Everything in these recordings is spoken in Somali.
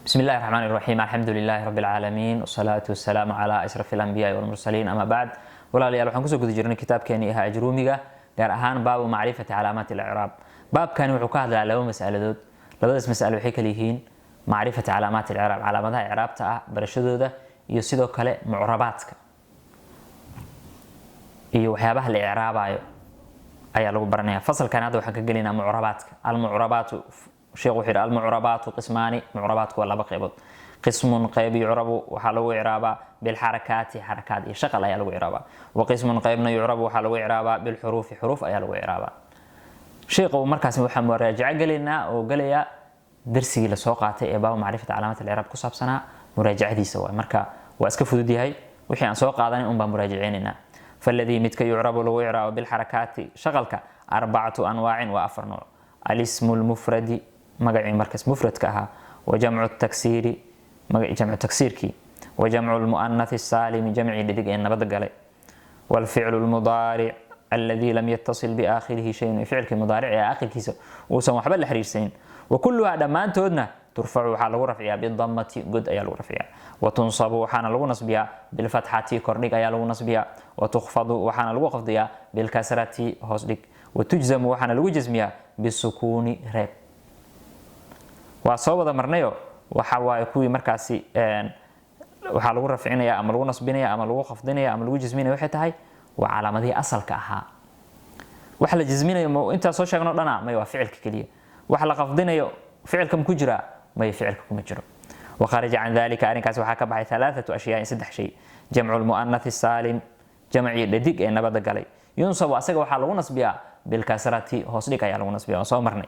بسم الله الرحمن الرحيم. الحمد لله رب العالمين والصلاة والسلام على أشرف الأنبياء والمرسلين. أما بعد، walaalyaal waxaan kusoo guda jirnay kitaabkeeni ahaa ajruumiga, gaar ahaan baabu macrifati calaamaat al-i'raab. baabkani wuxuu ka hadlaa laba mas'aladood. labadaas mas'alo waxay kala yihiin macrifati calaamaat al-i'raab, calaamadaha i'raabta ah barashadooda, iyo sidoo kale mucrabaadka iyo waxyaabaha la i'raabayo ayaa lagu baranaya. fasalkan hadda waxaan ka gelaynaa mucrabaadka. al-mucrabaatu sheekhu wuxuu yidhi al-mucrabaatu qismaani. mucrabaadku waa laba qaybood. qismun qayb yucrabu waxaa lagu icraabaa bilxarakaati, xarakaad iyo shaqal ayaa lagu icraabaa. wa qismun qaybna yucrabu waxaa lagu icraabaa bilxuruufi, xuruuf ayaa lagu icraabaa. sheekhu markaas waxaa muraajaco gelaynaa oo gelaya darsigii lasoo qaatay ee baabu macrifati calaamaat al-i'raab ku saabsanaa. muraajacadiisa waay, marka waa iska fudud yahay. wixii aan soo qaadanin un baan muraajaceynayna. فالذي midka yucrabu lagu icraabo bilxarakaati shaqalka arbacatu anwaacin waa afar nooc. alismu lmufradi magacii markaas mufradka ahaa, wajamcu taksiiri jamcu taksiirkii, wajamcu lmu'anath الsaalimi jamcii dhidig ee nabad galay, wاlficlu lmudaaric alladii lam yatasil biaakhirihi shayun, ficilkii mudaaric ee aakhirkiisa uusan waxba la xiriirsanin. wakuluhaa dhammaantoodna turfacu waxaa lagu rafciyaa bidamati, god ayaa lagu rafciyaa. watunsabu waxaana lagu nasbiyaa bilfatxati, kordhig ayaa lagu nasbiyaa. watukfadu waxaana lagu qafdiyaa bilkasrati, hoos dhig. watujzamu waxaana lagu jasmiyaa bisukuuni, reeb. waa soo wada marnayo waxa waaye kuwii markaasi waxaa lagu rafcinaya ama lagu nasbinaya ama lagu qafdinaya ama lagu jasminaya waxay tahay waa calaamadihii asalka ahaa. wax la jasminayo intaa soo sheegno dhana may waa ficilka keliya. wax la qafdinayo ficilka ma ku jira may ficilka kuma jiro. وخرج عن ذلك أرنكاس وحكى بحي ثلاثة أشياء سدح شيء. جمع المؤنث السالم جمعي لديك إن نبض قلي ينصب أسجى وحلو نصبيا بالكسرة هوسلك يا لو نصبيا وصومرني.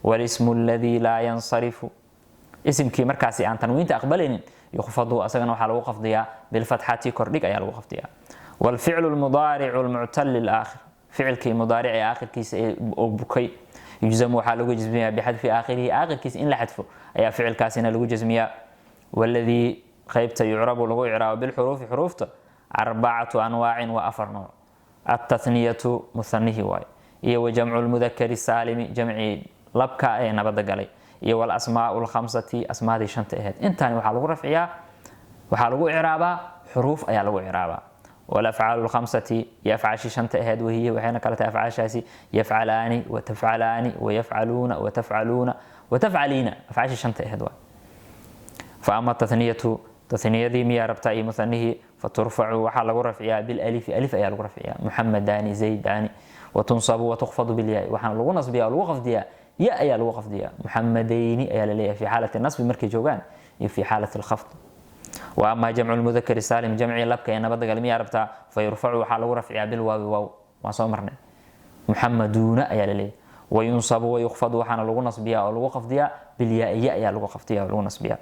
والاسم الذي لا ينصرف اسم كي مركزي عن تنوين تقبلين يخفض أسجى وحلو قفضيا بالفتحة كردك يا لو قفضيا. والفعل المضارع المعتل الآخر فعل كي مضارع آخر كيس بكي يجزم وحلو جزميا بحذف آخره آخر كيس إن لحذفه أي فعل كاسنا لو جزميا. والذي قيبت يعرب لغو إعراب بالحروف حروفته أربعة أنواع وأفر نوع. التثنية مثنيه واي إيه، وجمع المذكر السالم جمعي لبكا أي نبض قلي إيه، والأسماء الخمسة أسماء دي شنت إهد انتاني وحالغو رفعيا وحالغو إعرابا حروف أي لغو إعرابا. والأفعال الخمسة يفعل شنت إهد وهي وحين قالت أفعال شاسي يفعلان وتفعلان ويفعلون وتفعلون وتفعلين أفعال شنت إهد واي. فأما التثنية تثنية ذي ميا ربطاء مثنيه فترفع وحال رفعها بالألف، ألف أيال رفعها محمدان زيدان. وتنصب وتخفض بالياء وحال لغو نصبها والوقف ديا يا أيال الوقف ديا محمدين أيال ليه في حالة النصب مركي جوغان في حالة الخفض. وأما جمع المذكر السالم جمعي لبك أنا بدق الميا ربطاء فيرفع وحال رفعها بالواو واو وصومرنا محمدون أيال ليه. وينصب ويخفض وحال لغو نصبها والوقف ديا بالياء يا أيال الوقف ديا والوقف نصبها.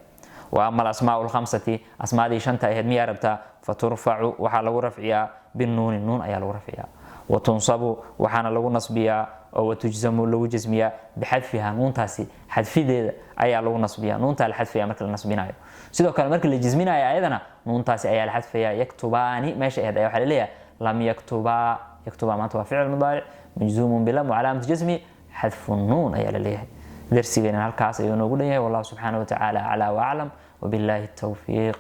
وأما الأسماء الخمسة أسماء دي شنتا إهد ميا ربتا فترفع وحا لغو رفعيا بالنون، النون أيا لغو رفعيا. وتنصب وحانا لغو نصبيا وتجزم لغو جزميا بحذفها، نون تاسي حذفي دي أيا لغو نصبيا، نون تا الحذفيا مركل النصبينايو. سيدو كان مركل الجزمينايا أيضا نون تاسي أيا الحذفيا. يكتباني ماشي إهد أيا وحالي لم يكتبا، يكتبا ما هو فعل مضارع مجزوم بلم وعلامة جزمي حذف النون أيا لليه. درسينا هالكاس أيونو قلنا والله سبحانه وتعالى أعلى وأعلم وبالله التوفيق.